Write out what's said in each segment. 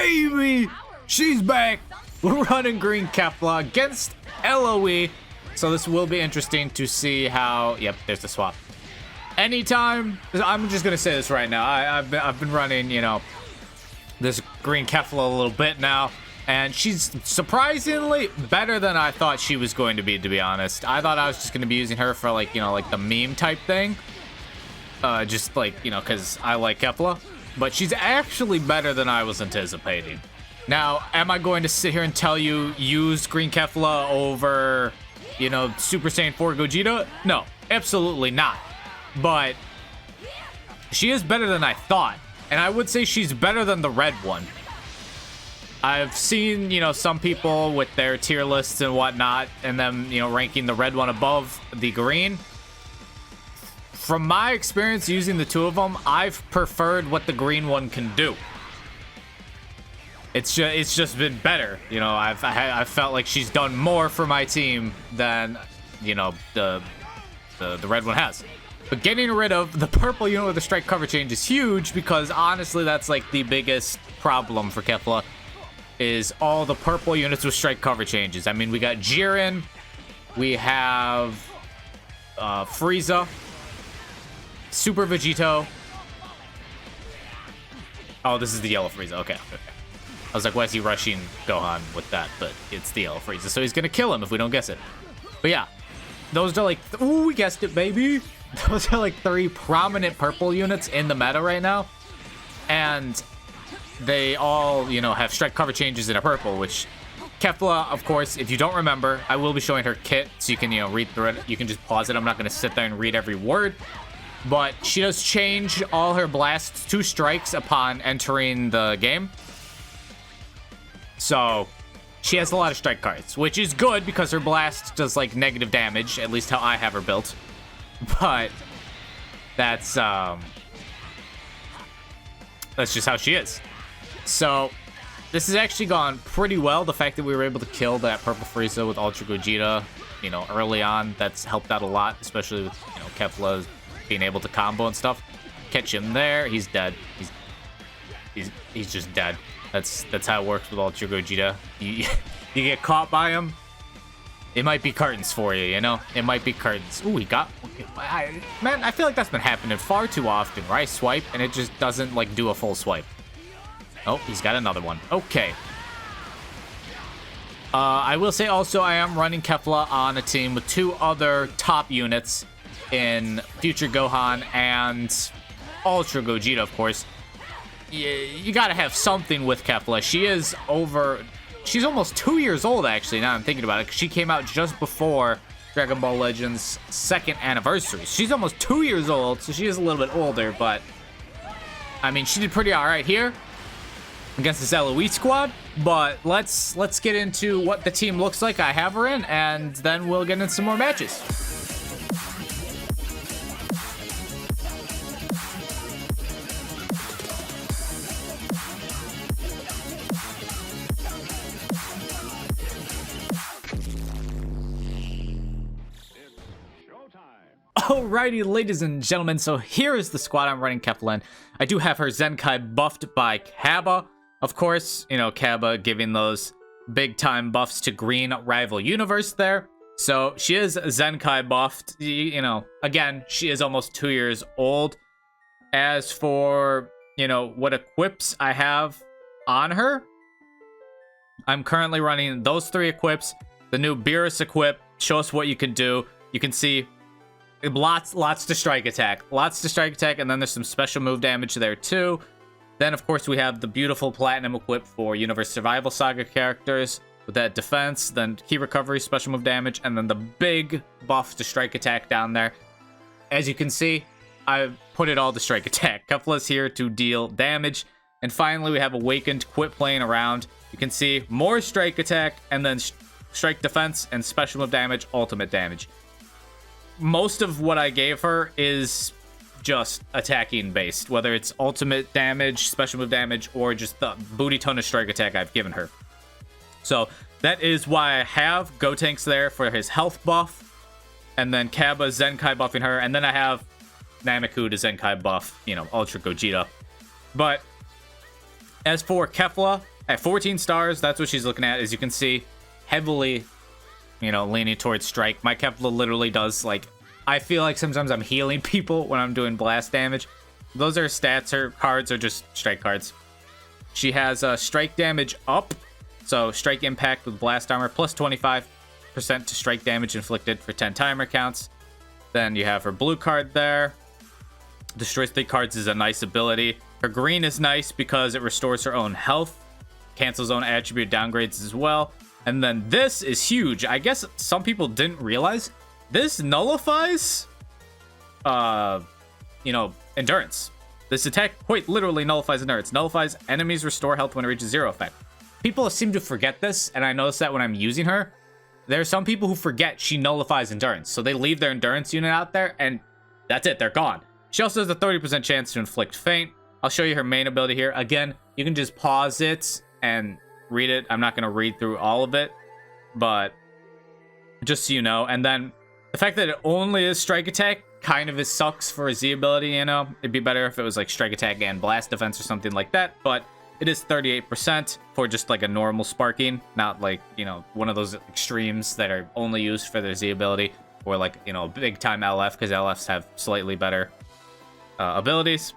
baby! She's back! We're running Green Kefla against LOE. So this will be interesting to see how... Yep, there's the swap. Anytime... I'm just going to say this right now. I've been running, you know, this Green Kefla a little bit now. And she's surprisingly better than I thought she was going to be honest. I thought I was just going to be using her for, like, you know, like the meme type thing. Just like, you know, because I like Kefla. But she's actually better than I was anticipating. Now, am I going to sit here and tell you use Green Kefla over, you know, Super Saiyan 4 Gogeta? No, absolutely not. But she is better than I thought. And I would say she's better than the red one. I've seen, you know, some people with their tier lists and whatnot, and them, you know, ranking the red one above the green. From my experience using the two of them, I've preferred what the green one can do. It's just been better, you know. I've felt like she's done more for my team than, you know, the red one has. But getting rid of the purple unit with the strike cover change is huge, because honestly, that's like the biggest problem for Kefla, is all the purple units with strike cover changes. I mean, we got Jiren, we have Frieza, Super Vegito. Oh, this is the yellow Frieza. Okay. I was like, why is he rushing Gohan with that? But it's the yellow Frieza, so he's gonna kill him if we don't guess it. But yeah, those are like, ooh, we guessed it, baby. Those are like 3 prominent purple units in the meta right now. And they all, you know, have strike cover changes in a purple, which Kefla, of course, if you don't remember, I will be showing her kit, so you can, you know, read through it. You can just pause it. I'm not going to sit there and read every word. But she does change all her blasts to strikes upon entering the game. So she has a lot of strike cards, which is good because her blast does, like, negative damage, at least how I have her built. But that's just how she is. So this has actually gone pretty well. The fact that we were able to kill that purple Frieza with Ultra Gogeta, you know, early on, that's helped out a lot, especially with, you know, Kefla being able to combo and stuff. Catch him there, he's dead. He's just dead. That's how it works with Ultra Gogeta. You get caught by him, it might be curtains for you, you know? It might be curtains. Ooh, he got... Man, I feel like that's been happening far too often, where I swipe and it just doesn't, like, do a full swipe. Oh, he's got another one. Okay. I will say also I am running Kefla on a team with 2 other top units in Future Gohan and Ultra Gogeta, of course. You gotta have something with Kefla. She's almost 2 years old, actually, now I'm thinking about it, because she came out just before Dragon Ball Legends' 2nd anniversary. She's almost 2 years old, so she is a little bit older, but I mean, she did pretty alright here against this LOE squad. But let's get into what the team looks like I have her in, and then we'll get into some more matches. Alrighty, ladies and gentlemen, so here is the squad I'm running Kefla in. I do have her Zenkai buffed by Cabba. Of course, you know, Cabba giving those big time buffs to Green Rival Universe there. So she is Zenkai buffed. You know, again, she is almost 2 years old. As for, you know, what equips I have on her, I'm currently running those 3 equips. The new Beerus equip, show us what you can do. You can see lots to strike attack, and then there's some special move damage there too. Then of course we have the beautiful platinum equip for Universe Survival Saga characters with that defense, then key recovery, special move damage, and then the big buff to strike attack down there. As you can see, I put it all to strike attack. Kefla's here to deal damage. And finally we have Awakened quit playing around. You can see more strike attack, and then strike defense and special move damage, ultimate damage. Most of what I gave her is just attacking based, whether it's ultimate damage, special move damage, or just the booty ton of strike attack I've given her. So that is why I have Gotenks there for his health buff, and then Cabba Zenkai buffing her, and then I have Nameku to Zenkai buff, you know, Ultra Gogeta. But as for Kefla, At 14 stars, that's what she's looking at. As you can see, heavily, you know, leaning towards strike. My Kefla literally does, like, I feel like sometimes I'm healing people when I'm doing blast damage. Those are stats. Her cards are just strike cards. She has strike damage up. So strike impact with blast armor plus 25% to strike damage inflicted for 10 timer counts. Then you have her blue card there. Destroys 3 cards is a nice ability. Her green is nice because it restores her own health. Cancels own attribute downgrades as well. And then this is huge. I guess some people didn't realize this nullifies, you know, endurance. This attack quite literally nullifies endurance. Nullifies enemies restore health when it reaches 0 effect. People seem to forget this, and I notice that when I'm using her. There are some people who forget she nullifies endurance. So they leave their endurance unit out there, and that's it. They're gone. She also has a 30% chance to inflict faint. I'll show you her main ability here. Again, you can just pause it and read it. I'm not going to read through all of it, but just so you know. And then the fact that it only is strike attack kind of sucks for a Z ability, you know. It'd be better if it was like strike attack and blast defense or something like that, but it is 38% for just like a normal sparking, not like, you know, one of those extremes that are only used for their Z ability, or like, you know, big time LF, because LFs have slightly better abilities.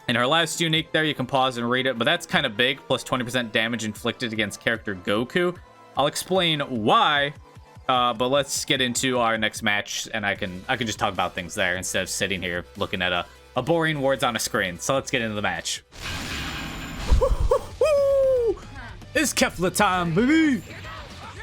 In her last unique there, you can pause and read it, but that's kind of big, plus 20% damage inflicted against character Goku. I'll explain why, but let's get into our next match, and I can just talk about things there instead of sitting here looking at a boring words on a screen. So let's get into the match. It's Kefla time, baby!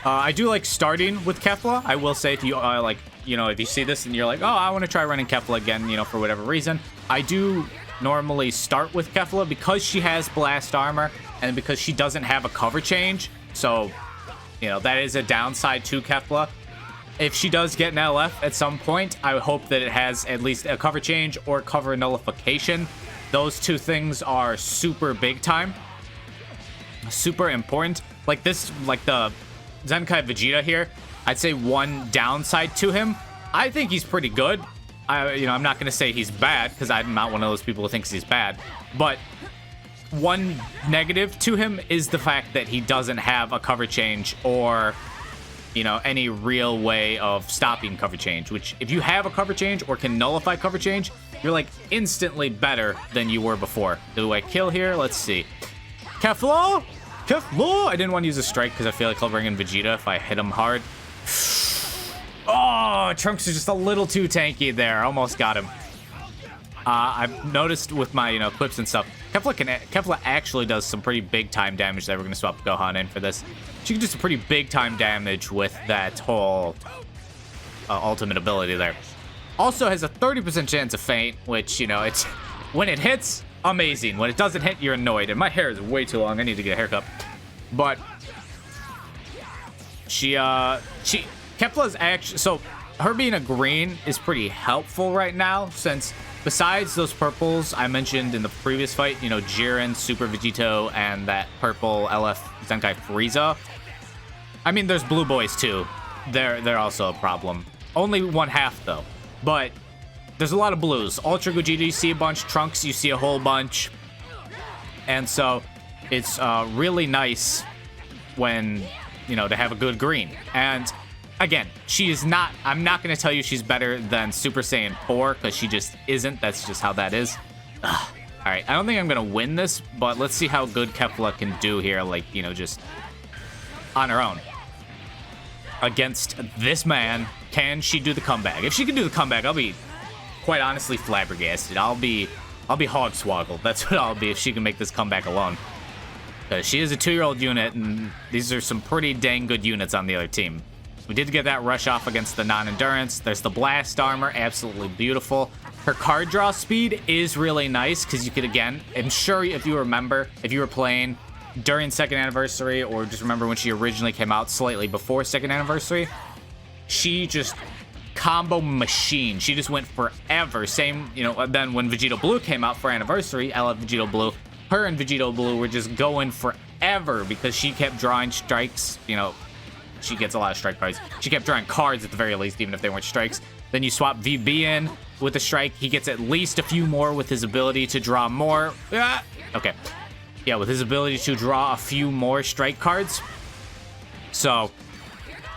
I do like starting with Kefla. I will say, if you like, you know, if you see this and you're like, oh, I want to try running Kefla again, you know, for whatever reason, I do normally start with Kefla because she has blast armor and because she doesn't have a cover change. So, you know, that is a downside to Kefla. If she does get an LF at some point, I hope that it has at least a cover change or cover nullification. Those two things are super big time. Super important. Like this, like the Zenkai Vegeta here, I'd say one downside to him. I think he's pretty good. I'm not gonna say he's bad because I'm not one of those people who thinks he's bad. But one negative to him is the fact that he doesn't have a cover change or, you know, any real way of stopping cover change. Which, if you have a cover change or can nullify cover change, you're like instantly better than you were before. Do I kill here? Let's see. Kefla! Kefla! I didn't want to use a strike because I feel like he'll bring in Vegeta if I hit him hard. Oh, Trunks is just a little too tanky there. Almost got him. I've noticed with my, you know, clips and stuff, Kefla actually does some pretty big time damage that we're going to swap Gohan in for this. She can do some pretty big time damage with that whole ultimate ability there. Also has a 30% chance of faint, which, you know, it's when it hits, amazing. When it doesn't hit, you're annoyed. And my hair is way too long. I need to get a haircut. But Kefla's actually, so her being a green is pretty helpful right now, since besides those purples I mentioned in the previous fight, you know, Jiren, Super Vegito, and that purple LF Zenkai Frieza. I mean, there's blue boys too. They're also a problem. Only one half though. But there's a lot of blues. Ultra Gogeta, you see a bunch. Trunks, you see a whole bunch. And so it's really nice when, you know, to have a good green. And again, she is not, I'm not going to tell you she's better than Super Saiyan 4, because she just isn't. That's just how that is. Ugh. All right, I don't think I'm going to win this, but let's see how good Kefla can do here, like, you know, just on her own. Against this man, can she do the comeback? If she can do the comeback, I'll be, quite honestly, flabbergasted. I'll be hogswoggled. That's what I'll be if she can make this comeback alone. Because she is a 2-year-old unit, and these are some pretty dang good units on the other team. We did get that rush off against the non-endurance. There's the blast armor, absolutely beautiful. Her card draw speed is really nice, because you could, again, I'm sure if you remember, if you were playing during 2nd anniversary, or just remember when she originally came out slightly before 2nd anniversary, she just combo machine. She just went forever. Same, you know, then when Vegito Blue came out for anniversary, I love Vegito Blue. Her and Vegito Blue were just going forever because she kept drawing strikes. You know, she gets a lot of strike cards. She kept drawing cards at the very least, even if they weren't strikes. Then you swap VB in with a strike. He gets at least a few more with his ability to draw more. Okay. yeah, with his ability to draw a few more strike cards. So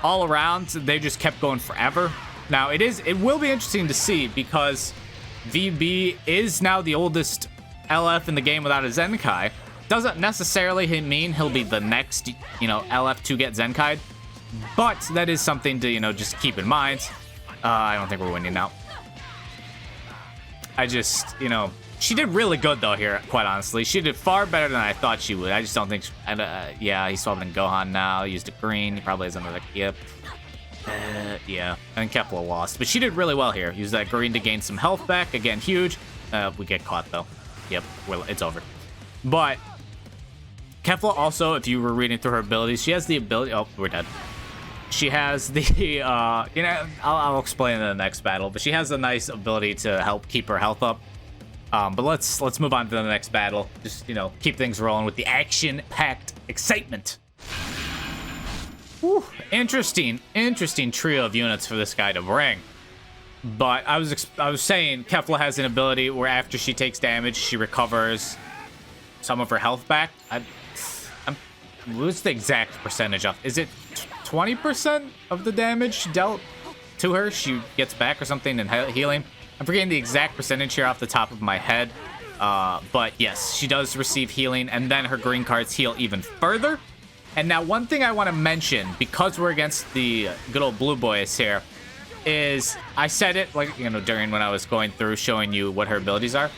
all around, they just kept going forever. Now it will be interesting to see because VB is now the oldest LF in the game without a Zenkai. Doesn't necessarily mean he'll be the next, LF to get Zenkai'd, but that is something to, just keep in mind. I don't think we're winning now. I just, she did really good though here, quite honestly. She did far better than I thought she would. I just don't think, yeah, he's swapping in Gohan now. He used a green. He probably has another, yep. Yeah, and Kefla lost, but she did really well here. Use that green to gain some health back. Again, huge. We get caught though. Yep, it's over. But Kefla also, if you were reading through her abilities, she has the ability. Oh, we're dead. She has the, I'll explain in the next battle, but she has a nice ability to help keep her health up. But let's move on to the next battle. Just, keep things rolling with the action-packed excitement. Whew, interesting trio of units for this guy to bring. But I was saying Kefla has an ability where after she takes damage, she recovers some of her health back. What's the exact percentage of? Is it 20% of the damage dealt to her she gets back or something in healing? I'm forgetting the exact percentage here off the top of my head. But yes, she does receive healing, and then her green cards heal even further. And now one thing I want to mention, because we're against the good old blue boys here, is I said it during when I was going through showing you what her abilities are.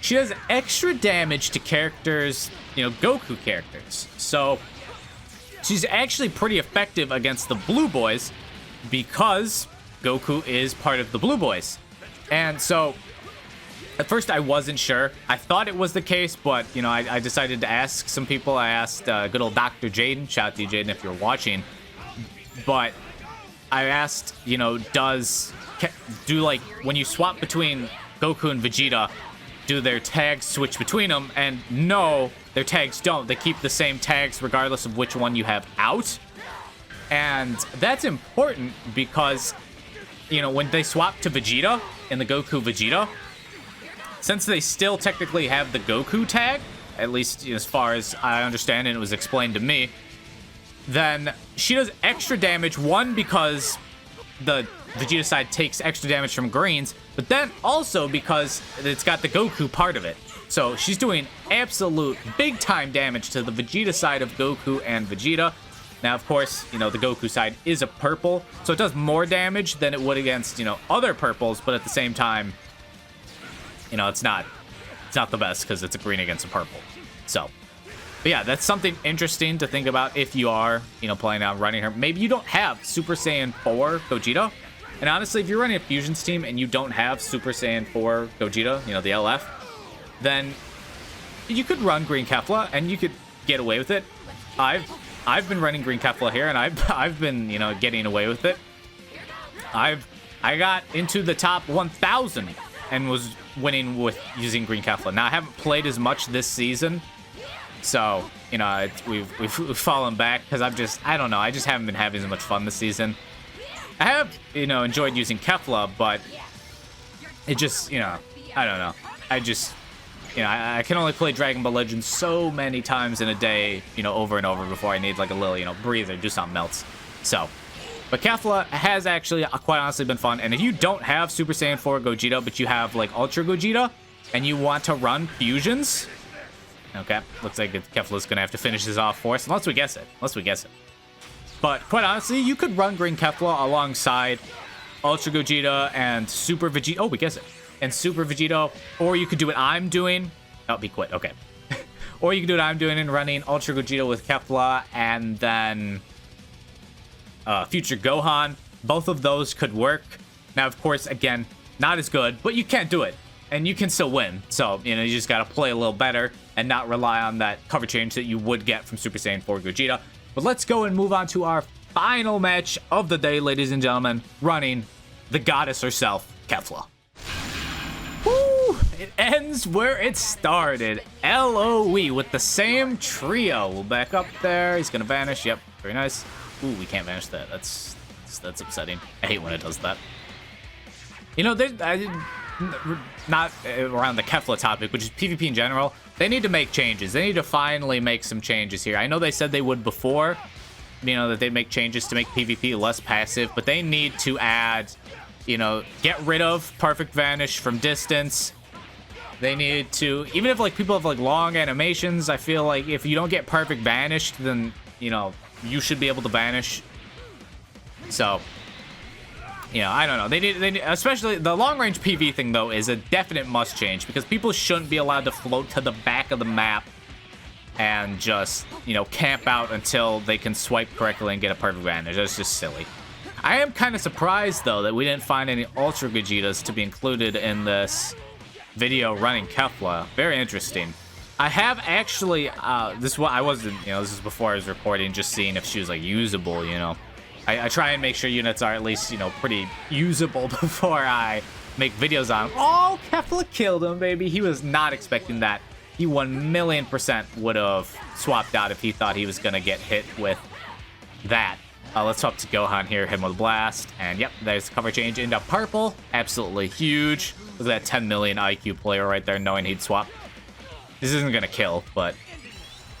She does extra damage to characters, Goku characters. So she's actually pretty effective against the blue boys because Goku is part of the blue boys. And so at first I wasn't sure. I thought it was the case, but I decided to ask some people. I asked good old Dr. Jaden. Shout out to you, Jaden, if you're watching. But I asked, do like when you swap between Goku and Vegeta, do their tags switch between them? And no, their tags don't. They keep the same tags regardless of which one you have out. And that's important because, when they swap to Vegeta in the Goku Vegeta, since they still technically have the Goku tag, at least as far as I understand and it was explained to me, then she does extra damage, one, because the Vegeta side takes extra damage from greens, but then also because it's got the Goku part of it. So she's doing absolute big-time damage to the Vegeta side of Goku and Vegeta. Now, of course, the Goku side is a purple, so it does more damage than it would against, other purples, but at the same time, it's not the best because it's a green against a purple. So, but yeah, that's something interesting to think about if you are, playing out running her. Maybe you don't have Super Saiyan 4 Gogeta. And honestly, if you're running a Fusions team and you don't have Super Saiyan 4 Gogeta, the LF, then you could run Green Kefla and you could get away with it. I've been running Green Kefla here and I've been, getting away with it. I got into the top 1,000 and was winning with using Green Kefla. Now, I haven't played as much this season, so, we've fallen back because I don't know, I just haven't been having as much fun this season. I have, enjoyed using Kefla, but it just, I don't know. I just, I can only play Dragon Ball Legends so many times in a day, over and over before I need like a little, breather, do something else. So, but Kefla has actually, quite honestly, been fun. And if you don't have Super Saiyan 4 Gogeta, but you have like Ultra Gogeta, and you want to run fusions, okay, looks like Kefla's gonna have to finish this off for us, unless we guess it. But quite honestly, you could run Green Kefla alongside Ultra Gogeta and Super Vegeta. Oh, we guess it. And Super Vegeta, or you could do what I'm doing. Oh, be quit. Okay. Or you could do what I'm doing and running Ultra Gogeta with Kefla and then Future Gohan. Both of those could work. Now, of course, again, not as good, but you can't do it. And you can still win. So, you just got to play a little better and not rely on that cover change that you would get from Super Saiyan 4 Gogeta. But let's go and move on to our final match of the day, ladies and gentlemen, running the goddess herself, Kefla. Woo! It ends where it started. LOE with the same trio. We'll back up there. He's going to vanish. Yep, very nice. Ooh, we can't vanish that. That's upsetting. I hate when it does that. not around the Kefla topic, which is PvP in general. They need to make changes. They need to finally make some changes here. I know they said they would before, you know, that they'd make changes to make PvP less passive, but they need to add, you know, get rid of Perfect Vanish from distance. They need to, even if like people have like long animations, I feel like if you don't get Perfect Vanished, then, you know, you should be able to vanish. So, you know, I don't know. They need, especially the long-range PV thing, though, is a definite must change because people shouldn't be allowed to float to the back of the map and just, you know, camp out until they can swipe correctly and get a perfect advantage. That's just silly. I am kind of surprised, though, that we didn't find any Ultra Vegetas to be included in this video running Kefla. Very interesting. I have actually, this is what I wasn't, you know, this is before I was recording, just seeing if she was, like, usable, you know. I try and make sure units are at least, you know, pretty usable before I make videos on them. Oh, Kefla killed him, baby. He was not expecting that. He 1,000,000% would have swapped out if he thought he was going to get hit with that. Let's swap to Gohan here, hit him with a blast. And yep, there's the cover change into purple. Absolutely huge. Look at that 10 million IQ player right there knowing he'd swap. This isn't going to kill, but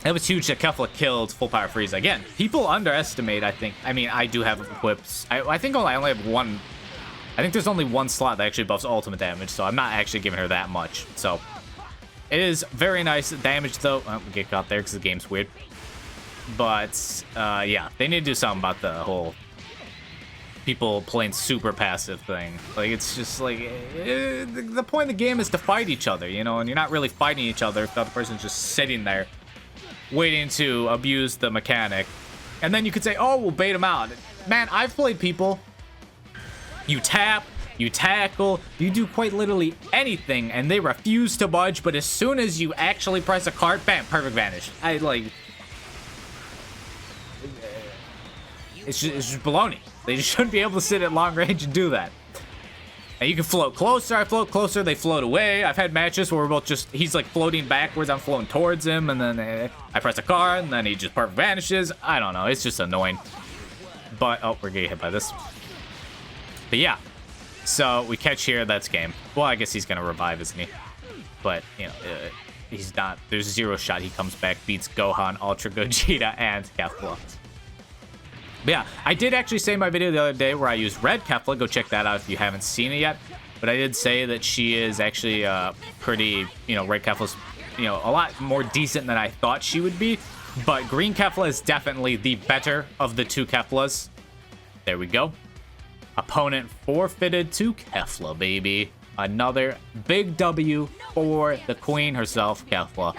it was huge that Kefla killed Full Power Frieza. Again, people underestimate, I think. I mean, I do have equips. I think I only have one. I think there's only one slot that actually buffs ultimate damage, so I'm not actually giving her that much. So it is very nice damage, though. Oh, we get caught there because the game's weird. But, yeah, they need to do something about the whole people playing super passive thing. Like, it's just like, the point of the game is to fight each other, you know, and you're not really fighting each other if the other person's just sitting there waiting to abuse the mechanic. And then you could say, oh, we'll bait them out. Man, I've played people. You tap, you tackle, you do quite literally anything, and they refuse to budge, but as soon as you actually press a card, bam, perfect vanish. It's just baloney. They just shouldn't be able to sit at long range and do that. And you can float closer, I float closer, they float away. I've had matches where we're both just, he's like floating backwards, I'm floating towards him, and then I press a card, and then he just perfect vanishes. I don't know, it's just annoying. But, oh, we're getting hit by this. But yeah, so we catch here, that's game. Well, I guess he's gonna revive, isn't he? But, you know, he's not, there's zero shot, he comes back, beats Gohan, Ultra Gogeta, and Kefla. But yeah, I did actually say in my video the other day where I used red Kefla. Go check that out if you haven't seen it yet. But I did say that she is actually pretty, you know, red Kefla's, you know, a lot more decent than I thought she would be. But green Kefla is definitely the better of the two Keflas. There we go. Opponent forfeited to Kefla, baby. Another big W for the queen herself, Kefla.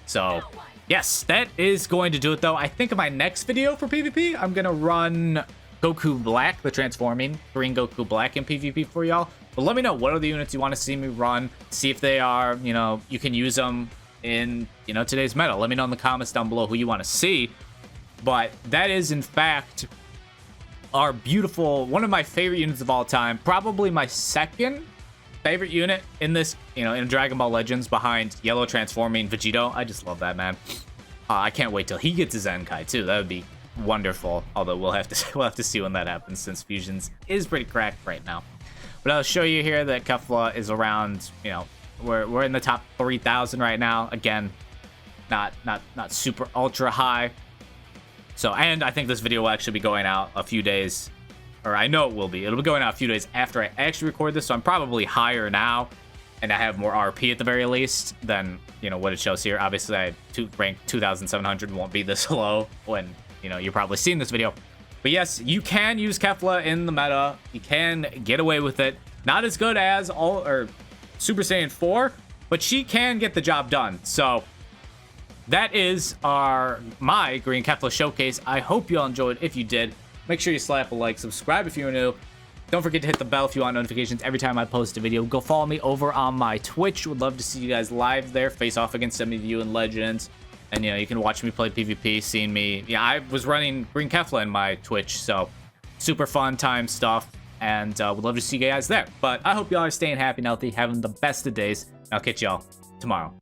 So yes, that is going to do it, though. I think in my next video for PvP, I'm going to run Goku Black, the transforming green Goku Black in PvP for y'all. But let me know what are the units you want to see me run. See if they are, you know, you can use them in, you know, today's meta. Let me know in the comments down below who you want to see. But that is, in fact, our beautiful, one of my favorite units of all time. Probably my second favorite unit in this, you know, in Dragon Ball Legends behind Yellow transforming Vegito. I just love that, man. I can't wait till he gets his Zenkai too. That would be wonderful. Although we'll have to see when that happens since Fusions is pretty cracked right now. But I'll show you here that Kefla is around, you know, we're in the top 3,000 right now. Again, not super ultra high. So, and I think this video will actually be going out a few days, or I know it will be. It'll be going out a few days after I actually record this, so I'm probably higher now, and I have more RP at the very least than, you know, what it shows here. Obviously, I rank 2,700 won't be this low when, you know, you're probably seeing this video. But yes, you can use Kefla in the meta. You can get away with it. Not as good as Super Saiyan 4, but she can get the job done. So that is my Green Kefla showcase. I hope you all enjoyed. If you did, make sure you slap a like, subscribe if you're new. Don't forget to hit the bell if you want notifications every time I post a video. Go follow me over on my Twitch. Would love to see you guys live there, face off against some of you in Legends. And, you know, you can watch me play PvP, seeing me. Yeah, I was running Green Kefla in my Twitch, so super fun time stuff. And would love to see you guys there. But I hope y'all are staying happy and healthy, having the best of days. I'll catch y'all tomorrow.